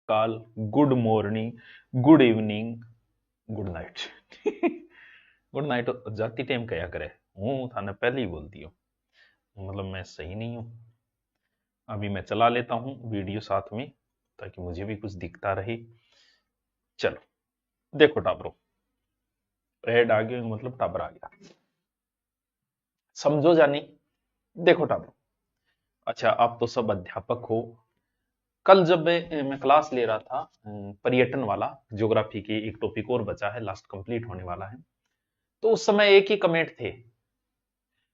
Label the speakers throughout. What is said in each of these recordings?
Speaker 1: काल, good morning, good evening, good night. Good night जाती time कया करे, हूँ थाने पहले ही बोल दियो, मतलब मैं सही नहीं हूँ। अभी मैं चला लेता हूँ वीडियो साथ में ताकि मुझे भी कुछ दिखता रहे। चलो देखो टाबरो, ऐड आ गया मतलब टाबर आ गया, समझो जानी। देखो टाबरो, अच्छा आप तो सब अध्यापक हो। कल जब मैं क्लास ले रहा था पर्यटन वाला, ज्योग्राफी की एक टॉपिक और बचा है, लास्ट कंप्लीट होने वाला है, तो उस समय एक ही कमेंट थे,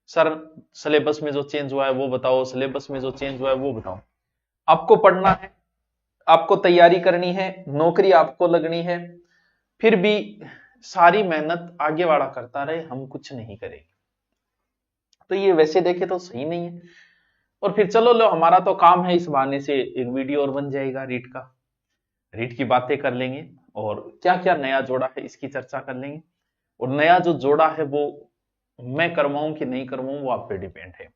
Speaker 1: सर सिलेबस में जो चेंज हुआ है वो बताओ, सिलेबस में जो चेंज हुआ है वो बताओ। आपको पढ़ना है, आपको तैयारी करनी है, नौकरी आपको लगनी है, फिर भी सारी मेहनत आगे वाला करता रहे, हम कुछ नहीं करेंगे, तो ये वैसे देखे तो सही नहीं है। और फिर चलो लो, हमारा तो काम है, इस बहाने से एक वीडियो और बन जाएगा रीट का, रीट की बातें कर लेंगे और क्या क्या नया जोड़ा है इसकी चर्चा कर लेंगे। और नया जो जोड़ा है वो मैं करवाऊं कि नहीं करवाऊं वो आप पे डिपेंड है,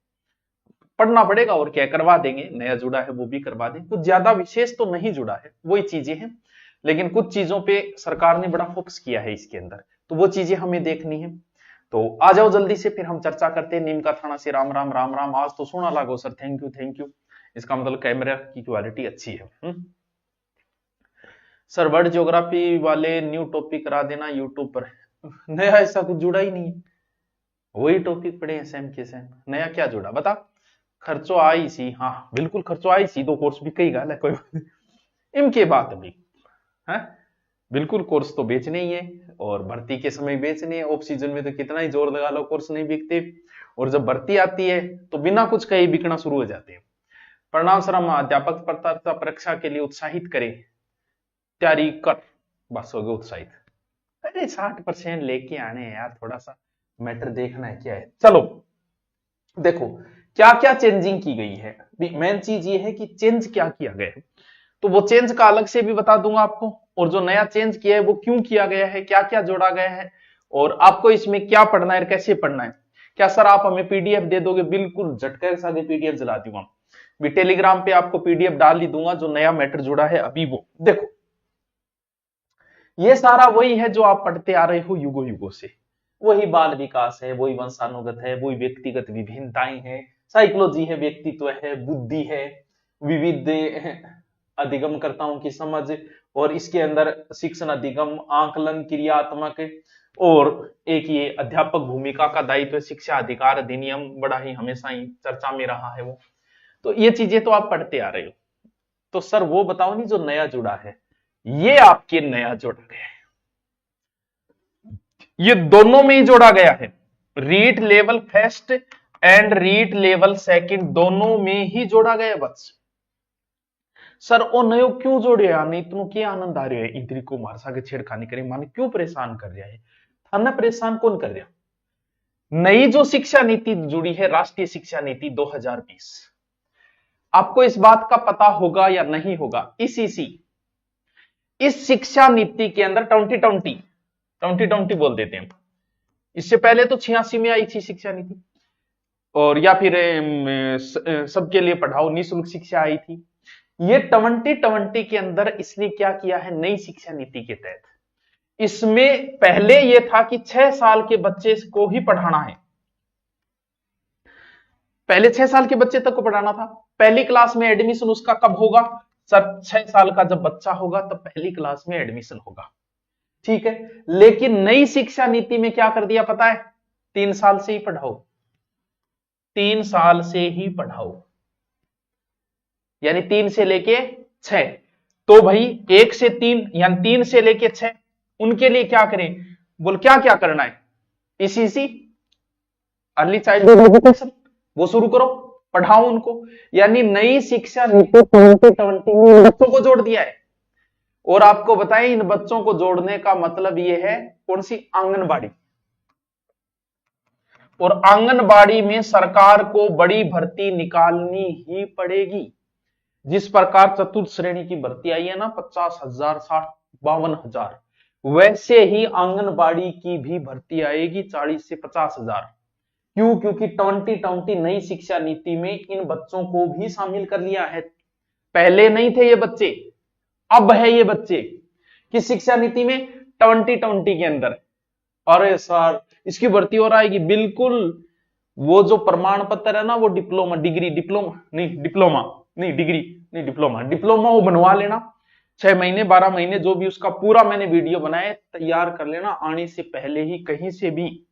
Speaker 1: पढ़ना पड़ेगा और क्या, करवा देंगे। नया जुड़ा है वो भी करवा दें, कुछ ज्यादा विशेष तो नहीं जुड़ा है, वही चीजें हैं, लेकिन कुछ चीजों पे सरकार ने बड़ा फोकस किया है इसके अंदर, तो वो चीजें हमें देखनी है। तो आ जाओ जल्दी से, फिर हम चर्चा करते हैं। नीम का थाना से राम राम राम राम। आज तो सोना लागो sir, thank you thank you, इसका मतलब कैमरा की क्वालिटी अच्छी है। सर वर्ल्ड ज्योग्राफी वाले न्यू टॉपिक करा देना यूट्यूब पर। नया ऐसा कुछ जुड़ा ही नहीं है, वही टॉपिक पढ़े हैं सेम के सेम, नया क्या जुड़ा बता। खर्चो आई सी, हाँ बिल्कुल खर्चो आई सी, दो कोर्स भी कई गाल है, कोई बात नहीं। इनके बात भी है, बिल्कुल कोर्स तो बेचने ही है, और भर्ती के समय बेचने हैं। ऑफ सीजन में तो कितना ही जोर लगा लो कोर्स नहीं बिकते, और जब भर्ती आती है तो बिना कुछ कहे बिकना शुरू हो जाते हैं। परिणाम सर, हम अध्यापक पात्रता परीक्षा के लिए उत्साहित करें, तैयारी कर, बस हो गए उत्साहित। अरे 60% लेके आने हैं यार, थोड़ा सा मैटर देखना है क्या है। चलो देखो क्या क्या चेंजिंग की गई है, मेन चीज ये है कि चेंज क्या किया गया है, तो वो चेंज का अलग से भी बता दूंगा आपको, और जो नया चेंज किया है वो क्यों किया गया है, क्या क्या जोड़ा गया है, और आपको इसमें क्या पढ़ना है, कैसे पढ़ना है। क्या सर आप हमें पीडीएफ दे दोगे? बिल्कुल झटके के साथ पीडीएफ जला दूंगा, भी टेलीग्राम पे आपको पीडीएफ डाल ही दूंगा, जो नया मैटर जुड़ा है अभी वो देखो। ये सारा वही है जो आप पढ़ते आ रहे हो युगों युगों से, वही बाल विकास है, वही वंशानुगत है, वही व्यक्तिगत विभिन्नताएं हैं, साइकोलॉजी है, व्यक्तित्व है, बुद्धि है, विविध अधिगमकर्ताओं की समझ, और इसके अंदर शिक्षण अधिगम, आकलन, क्रियात्मक, और एक ये अध्यापक भूमिका का दायित्व, शिक्षा अधिकार अधिनियम, बड़ा ही हमेशा ही चर्चा में रहा है वो। तो ये चीजें तो आप पढ़ते आ रहे हो, तो सर वो बताओ नहीं जो नया जुड़ा है, ये आपके नया जोड़ा गया है, ये दोनों में ही जोड़ा गया है, REET level first and REET level second दोनों में ही जोड़ा गया है। बस सर ओ नयो क्यों जोड़े यार, इतनो क्या आनंद आ रहा है, इंद्री को मार साके छेड़खानी करे, माने क्यों परेशान कर रहा है, थाना परेशान कौन कर रहा। नई जो शिक्षा नीति जुड़ी है, राष्ट्रीय शिक्षा नीति 2020, आपको इस बात का पता होगा या नहीं होगा, इस शिक्षा नीति के अंदर 2020 बोल देते हैं, इससे पहले तो 86 में आई थी शिक्षा नीति, और या फिर सबके लिए पढ़ाओ निःशुल्क शिक्षा आई थी। ये 2020 के अंदर इसने क्या किया है, नई शिक्षा नीति के तहत, इसमें पहले यह था कि 6 साल के बच्चे को ही पढ़ाना है, पहले 6 साल के बच्चे तक को पढ़ाना था। पहली क्लास में एडमिशन उसका कब होगा सर, 6 साल का जब बच्चा होगा तब पहली क्लास में एडमिशन होगा, ठीक है। लेकिन नई शिक्षा नीति में क्या कर दिया पता है, 3 साल से ही पढ़ाओ, 3 साल से ही पढ़ाओ, यानी 3 से लेके 6। तो भाई 1 से 3 यानी 3 से लेके 6, उनके लिए क्या करें, बोल क्या क्या करना है, इसी अर्ली चाइल्डहुड एजुकेशन वो शुरू करो, पढ़ाओ उनको। यानी नई शिक्षा नीति 2020 में बच्चों को जोड़ दिया है, और आपको बताएं इन बच्चों को जोड़ने का मतलब यह है कौन सी, आंगनबाड़ी, और आंगनबाड़ी में सरकार को बड़ी भर्ती निकालनी ही पड़ेगी। जिस प्रकार चतुर्थ श्रेणी की भर्ती आई है ना, 50,000, 52,000, वैसे ही आंगनबाड़ी की भी भर्ती आएगी 40 से 50,000। क्यों? क्योंकि 2020 नई शिक्षा नीति में इन बच्चों को भी शामिल कर लिया है, पहले नहीं थे ये बच्चे, अब है ये बच्चे कि शिक्षा नीति में 2020 के अंदर, अरे सर इसकी भर्ती और आएगी बिल्कुल। वो जो प्रमाण पत्र है ना, वो डिप्लोमा डिग्री, डिप्लोमा वो बनवा लेना। 6 महीने 12 महीने जो भी उसका पूरा मैंने वीडियो बनाया, तैयार कर लेना। आने से पहले ही कहीं से भी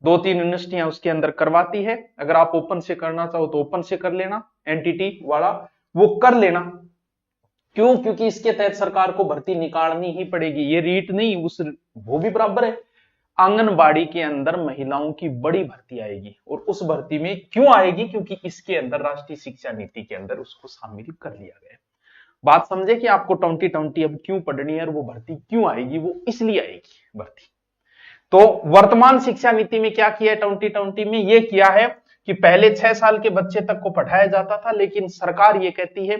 Speaker 1: 2-3 यूनिवर्सिटियां उसके अंदर करवाती है। अगर आप ओपन से करना चाहो तो ओपन से कर लेना, एनटीटी वाला वो कर लेना। क्यों? क्योंकि इसके तहत सरकार को भर्ती निकालनी ही पड़ेगी। ये रीट नहीं, वो भी बराबर है। आंगनबाड़ी के अंदर महिलाओं की बड़ी भर्ती आएगी, और उस भर्ती में क्यों आएगी? क्योंकि इसके अंदर राष्ट्रीय शिक्षा नीति के अंदर उसको शामिल कर लिया गया। बात समझे कि आपको 2020 अब क्यों पढ़नी है और वो भर्ती क्यों आएगी? वो इसलिए आएगी भर्ती। तो वर्तमान शिक्षा नीति में क्या किया है 2020 में? ये किया है कि पहले 6 साल के बच्चे तक को पढ़ाया जाता था, लेकिन सरकार ये कहती है,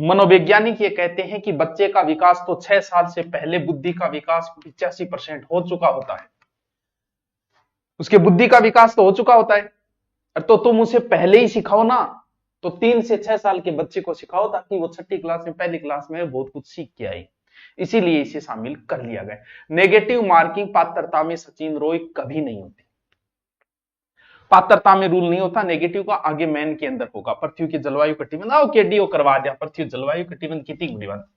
Speaker 1: मनोवैज्ञानिक ये कहते हैं कि बच्चे का विकास तो 6 साल से पहले बुद्धि का विकास 85% हो चुका होता है। उसके बुद्धि का विकास तो हो चुका होता है, तो तुम उसे पहले ही सिखाओ ना। तो 3 से 6 साल के बच्चे को सिखाओ ताकि वो 6ठी क्लास में, पहली क्लास में बहुत कुछ सीख के आए। इसीलिए इसे शामिल कर लिया गया। नेगेटिव मार्किंग पात्रता में सचिन रॉय कभी नहीं होती। पात्रता में रूल नहीं होता नेगेटिव का, आगे मेन के अंदर होगा। पृथ्वी की जलवायु कटिबंध आओ केडीओ करवा दिया, पृथ्वी जलवायु कटिबंध कितनी बड़ी बात।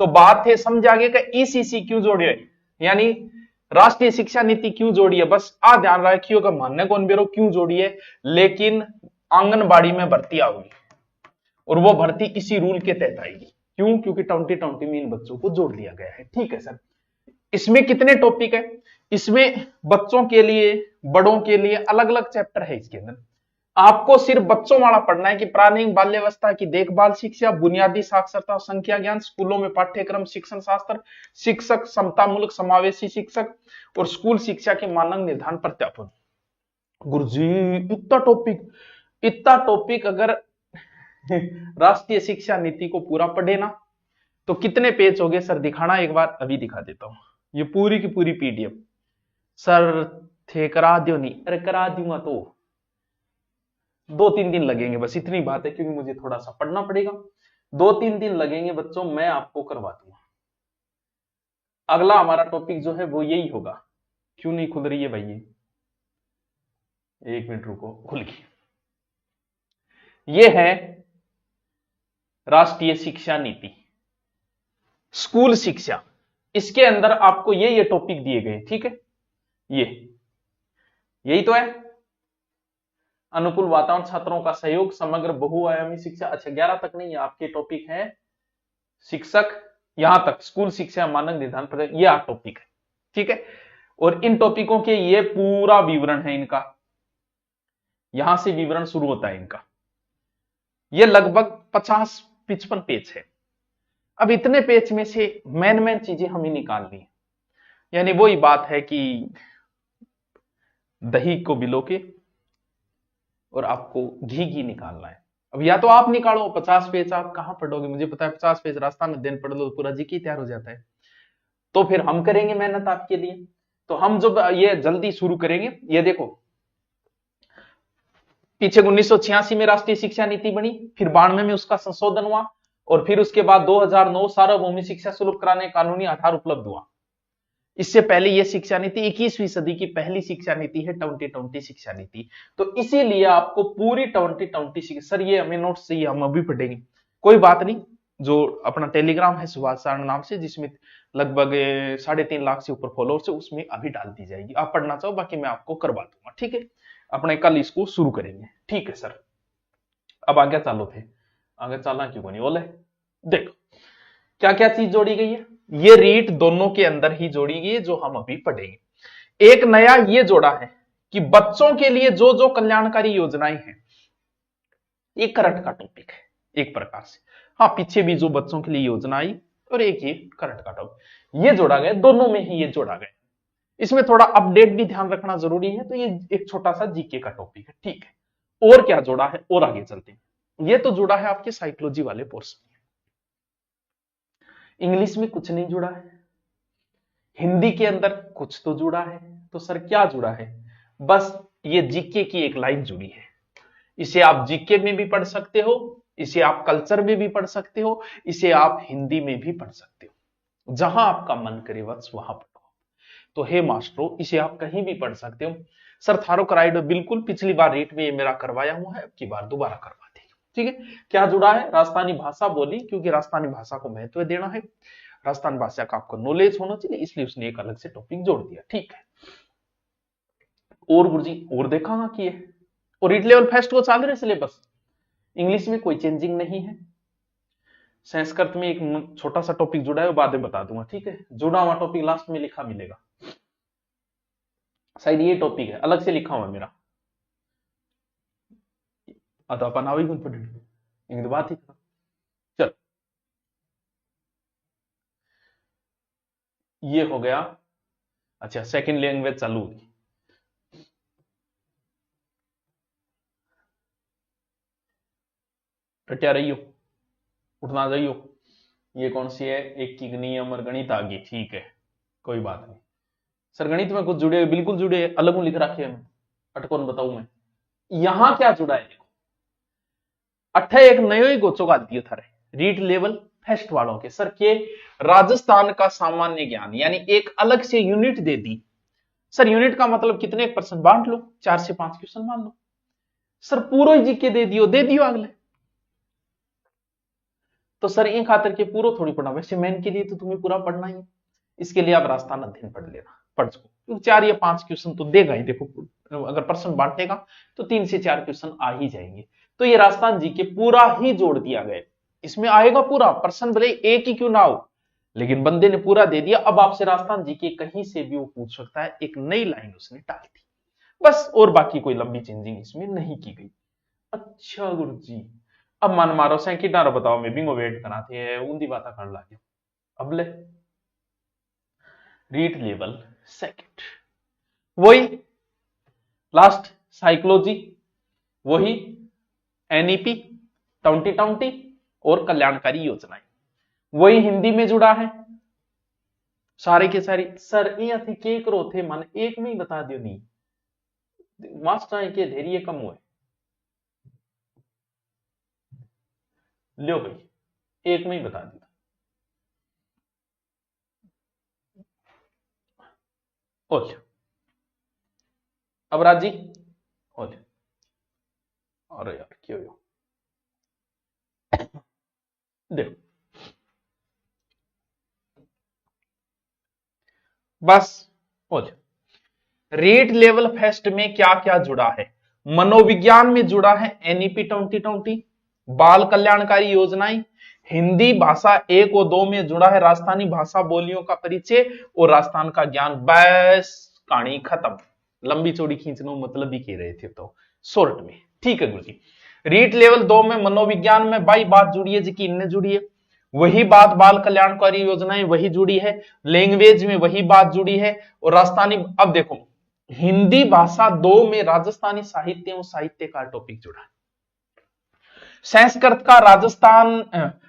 Speaker 1: तो बात है समझ आगे का ईसीसी क्यों जोड़े, यानी राष्ट्रीय शिक्षा नीति क्यों जोड़ी है। बस आ ध्यान रखिएगा, मानने कौन बेरो क्यों जोड़ी है। लेकिन आंगनबाड़ी में भर्ती आएगी और वो भर्ती इसी रूल के तहत आएगी। क्यों? क्योंकि 2020 में इन बच्चों को जोड़ दिया गया है। ठीक है सर। इसमें कितने टॉपिक है? इसमें बच्चों के लिए, बड़ों के लिए अलग अलग चैप्टर है। इसके अंदर आपको सिर्फ बच्चों वाला पढ़ना है कि प्रारंभिक बाल्यावस्था की देखभाल शिक्षा, बुनियादी साक्षरता, संख्या ज्ञान, स्कूलों में पाठ्यक्रम, शिक्षण शास्त्र, शिक्षक, समतामूलक समावेशी शिक्षक और स्कूल शिक्षा के मानक निर्धारण प्रत्यापन। गुरुजी इतना टॉपिक अगर राष्ट्रीय शिक्षा नीति को पूरा पढ़े ना तो कितने पेज हो गए सर? दिखाना एक बार, अभी दिखा देता हूं। ये पूरी की पूरी पीडीएफ सर थे करा दियो नहीं? अरे करा दूंगा तो 2-3 दिन लगेंगे, बस इतनी बात है, क्योंकि मुझे थोड़ा सा पढ़ना पड़ेगा। 2-3 दिन लगेंगे बच्चों, मैं आपको करवा दूंगा। अगला हमारा टॉपिक जो है वो यही होगा। क्यों नहीं खुल रही है भाई? ये 1 मिनट रुको, खुल गई। ये है राष्ट्रीय शिक्षा नीति, स्कूल शिक्षा। इसके अंदर आपको ये टॉपिक दिए गए। ठीक है, यही तो है। अनुकूल वातावरण, छात्रों का सहयोग, समग्र बहुआयामी शिक्षा। अच्छा 11 तक नहीं है आपके टॉपिक है शिक्षक, यहां तक स्कूल शिक्षा मानक निर्धारण, ये 8 टॉपिक है। ठीक है, और इन टॉपिकों के ये पूरा विवरण है इनका, यहां से विवरण शुरू होता है इनका। ये लगभग 50-55 पेज है। अब इतने पेज में से मेन चीजें हमें निकालनी है। यानी वही बात है कि दही को बिलो के और आपको घी निकालना है। अब या तो आप निकालो 50 पेज, आप कहां पढ़ोगे? मुझे पता है 50 पेज रास्ता में दिन पढ़ लो तो पूरा जीके तैयार हो जाता है। तो फिर हम करेंगे मेहनत आपके लिए। तो हम जब ये जल्दी शुरू करेंगे, ये देखो पीछे 1986 में राष्ट्रीय शिक्षा नीति बनी, फिर 92 में उसका संशोधन हुआ, और फिर उसके बाद 2009 सार्वभौमिक शिक्षा शुल्क कराने कानूनी आधार उपलब्ध हुआ। इससे पहले यह शिक्षा नीति 21वीं सदी की पहली शिक्षा नीति है, 2020 शिक्षा नीति। तो इसीलिए आपको पूरी 2020 सर ये हमें नोट्स चाहिए, हम अभी पढ़ेंगे, कोई बात नहीं। जो अपना टेलीग्राम है सुभाष सर नाम से, जिसमें लगभग 3.5 लाख से ऊपर फॉलोअर्स है, उसमें अभी डाल दी जाएगी। आप पढ़ना चाहो बाकी मैं आपको करवा दूंगा। ठीक है, अपने कल इसको शुरू करेंगे। ठीक है सर, अब आगे चालो थे, आगे चलना क्यों नहीं बोले। देखो क्या क्या चीज जोड़ी गई है। ये रीट दोनों के अंदर ही जोड़ी गई है जो हम अभी पढ़ेंगे। एक नया ये जोड़ा है कि बच्चों के लिए जो जो कल्याणकारी योजनाएं हैं, ये करंट का टॉपिक है एक प्रकार से। हाँ, पीछे भी जो बच्चों के लिए योजना आई और एक ये करंट का टॉपिक, ये जोड़ा गया, दोनों में ही ये जोड़ा गया। इसमें थोड़ा अपडेट भी ध्यान रखना जरूरी है, तो ये एक छोटा सा जीके का टॉपिक है। ठीक है, और क्या जोड़ा है और आगे चलते हैं। ये तो जुड़ा है आपके साइकोलॉजी वाले पोर्शन में। इंग्लिश में कुछ नहीं जुड़ा है, हिंदी के अंदर कुछ तो जुड़ा है। तो सर क्या जुड़ा है? बस ये जीके की एक लाइन जुड़ी है। इसे आप जीके में भी पढ़ सकते हो इसे आप कल्चर में भी पढ़ सकते हो, इसे आप हिंदी में भी पढ़ सकते हो, जहां आपका मन करे बस वहां पढ़ो। तो हे मास्टरों, इसे आप कहीं भी पढ़ सकते हो। सर थारो कराइड बिल्कुल पिछली बार रेट में ये मेरा करवाया हुआ है, अब की बार दोबारा करवा देंगे। ठीक है, क्या जुड़ा है? राजस्थानी भाषा बोली, क्योंकि राजस्थानी भाषा को महत्व देना है, राजस्थानी भाषा का आपको नॉलेज होना चाहिए, इसलिए उसने एक अलग से टॉपिक जोड़ दिया। ठीक है, और गुरुजी और देखा ना कि ये और रीड लेवल फर्स्ट को चाल रहे सिलेबस, इंग्लिश में कोई चेंजिंग नहीं है। संस्कृत में एक छोटा सा टॉपिक जुड़ा है, वो बाद में बता दूंगा। ठीक है, जुड़ा हुआ टॉपिक लास्ट में लिखा मिलेगा, शायद ये टॉपिक है, अलग से लिखा हुआ मेरा। आता अपन आवी गुण पढ़ एक बात ही चल, ये हो गया। अच्छा, सेकंड लैंग्वेज चालू होगी। टट्या रही हो, उठना जाइयो। ये कौन सी है? एक की नियम और गणित आ गई। ठीक है, कोई बात नहीं। सर गणित में कुछ जुड़े, बिल्कुल जुड़े, अलग लिख रखे हैं, अटकोन बताऊं मैं। यहां क्या जुड़ा है देखो, अट्ठे एक नयो ही गोचो का दियो थारे रीड लेवल फर्स्ट वालों के सर के राजस्थान का सामान्य ज्ञान, यानी एक अलग से यूनिट दे दी। सर यूनिट का मतलब कितने परसेंट बांट लो, 4 से 5 क्वेश्चन मान लो। सर पूरा जीके दे दियो अगले। तो सर इन खातर के पूरा थोड़ी पढ़ना, वैसे मैन के लिए तो तुम्हें पूरा पढ़ना ही, इसके लिए आप राजस्थान अध्ययन पढ़ लेना, पढ़ सको, क्योंकि 4 या 5 क्वेश्चन तो देगा ही। देखो अगर परसेंट बांटेगा तो 3 से 4 क्वेश्चन आ ही जाएंगे। तो ये राजस्थान जी के पूरा ही जोड़ दिया गया, इसमें आएगा पूरा पर्सन, भले एक ही क्यों ना हो, लेकिन बंदे ने पूरा दे दिया। अब आपसे राजस्थान जी के कहीं से भी वो पूछ सकता है, एक नई लाइन उसने डाल दी बस, और बाकी कोई लंबी चेंजिंग इसमें नहीं की गई। अच्छा गुरु जी, अब मन मारो सैंकी डारो बताओ, मैं बिंगो वेट कराते हैं उन्दी बात कर लागे। अब ले रीड लेवल सेकंड, वही लास्ट साइकोलॉजी, वही एनईपी टाउंटी टाउंटी और कल्याणकारी योजनाएं, वही हिंदी में जुड़ा है सारे के सारी। सर ये थी के करो थे मन एक में ही बता दियो, नहीं मास्टर के धैर्य कम हुए, लो भाई एक में ही बता दिया। ओल अब राजी ओल, अरे यार क्यों यो देखो बस ओल, रेट लेवल फेस्ट में क्या क्या जुड़ा है? मनोविज्ञान में जुड़ा है एनईपी 2020, बाल कल्याणकारी योजनाएं, हिंदी भाषा 1 और 2 में जुड़ा है राजस्थानी भाषा बोलियों का परिचय और राजस्थान का ज्ञान। बस कहानी खत्म, लंबी चौड़ी खींचना मतलब ही कह रहे थे तो शॉर्ट में। ठीक है गुरु जी, रीट लेवल 2 में मनोविज्ञान में बाई बात जुड़ी है, जी इनने जुड़ी है, वही बात बाल कल्याणकारी योजनाएं वही जुड़ी है, लैंग्वेज में वही बात जुड़ी है, और राजस्थानी, अब देखो हिंदी भाषा 2 में राजस्थानी साहित्य और साहित्य का टॉपिक जुड़ा है, संस्कृत का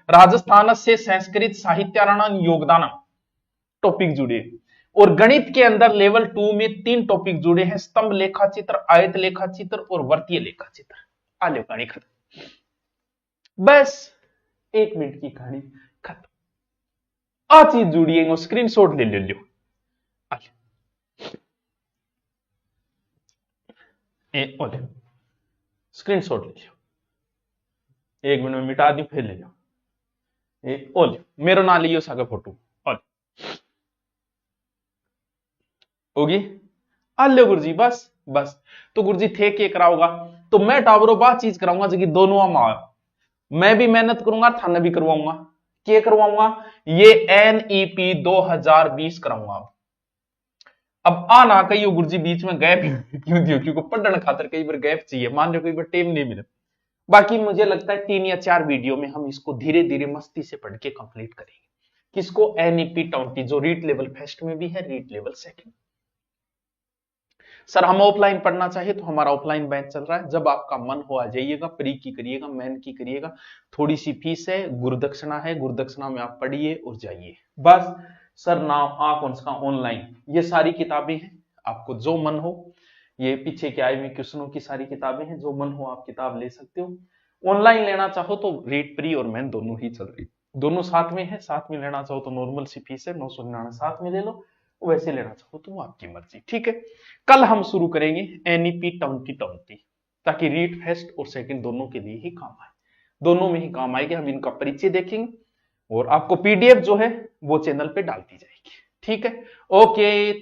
Speaker 1: राजस्थान से संस्कृत साहित्यारण योगदान टॉपिक जुड़े, और गणित के अंदर लेवल 2 में 3 टॉपिक जुड़े हैं, स्तंभ लेखा चित्र, आयत लेखा चित्र और वर्तीय लेखा चित्र। आ लो कहानी खत्म, बस 1 मिनट की कहानी खत्म। आ चीज जुड़ी है, स्क्रीनशॉट ले लो, स्क्रीनशॉट ले लो, 1 मिनट में मिटा दी फिर ले लो, ओल मेरो ना लियो सागे फोटो ओल होगी। लो गुरुजी बस बस, तो गुरुजी थे के कराओगा, तो मैं टावरो बात चीज कराऊंगा जो कि दोनों में आओ, मैं भी मेहनत करूंगा, थाने भी करवाऊंगा। क्या करवाऊंगा? ये एनईपी 2020 कराऊंगा। अब आ ना कहियो गुरुजी बीच में गैप क्यों दियो, क्योंकि पढ़ने खातर कई बार गैप चाहिए, मान लो कई बार टाइम नहीं मिले। बाकी मुझे लगता है 3 या 4 वीडियो में हम इसको धीरे धीरे मस्ती से पढ़ के कंप्लीट करेंगे। किसको? एनईपी 20 जो रीट लेवल फर्स्ट में भी है, रीट लेवल सेकंड। सर हम ऑफलाइन पढ़ना चाहिए तो हमारा ऑफलाइन बैच चल रहा है, जब आपका मन हो आ जाइएगा, प्री की करिएगा, मैन की करिएगा, थोड़ी सी फीस है, गुरुदक्षिणा है, गुरुदक्षिणा में आप पढ़िए और जाइए बस। सर नाउ आंख ऑनलाइन ये सारी किताबें हैं, आपको जो मन हो, ये पीछे के आए हुए क्वेश्चनों की सारी किताबें हैं, जो मन हो आप किताब ले सकते हो। ऑनलाइन लेना चाहो तो रेट प्री और मेन दोनों ही चल रही, दोनों साथ में है। साथ में लेना चाहो तो नॉर्मल सी फीस है 999, साथ में ले लो। वैसे लेना चाहो तो वो आपकी मर्जी, ठीक है। कल हम शुरू करेंगे एनईपी 2020, ताकि रीट फर्स्ट और सेकंड दोनों के लिए ही काम आए, दोनों में ही काम आएगी। हम इनका परिचय देखेंगे और आपको पीडीएफ जो है वो चैनल पे डाल दी जाएगी, ठीक है। ओके।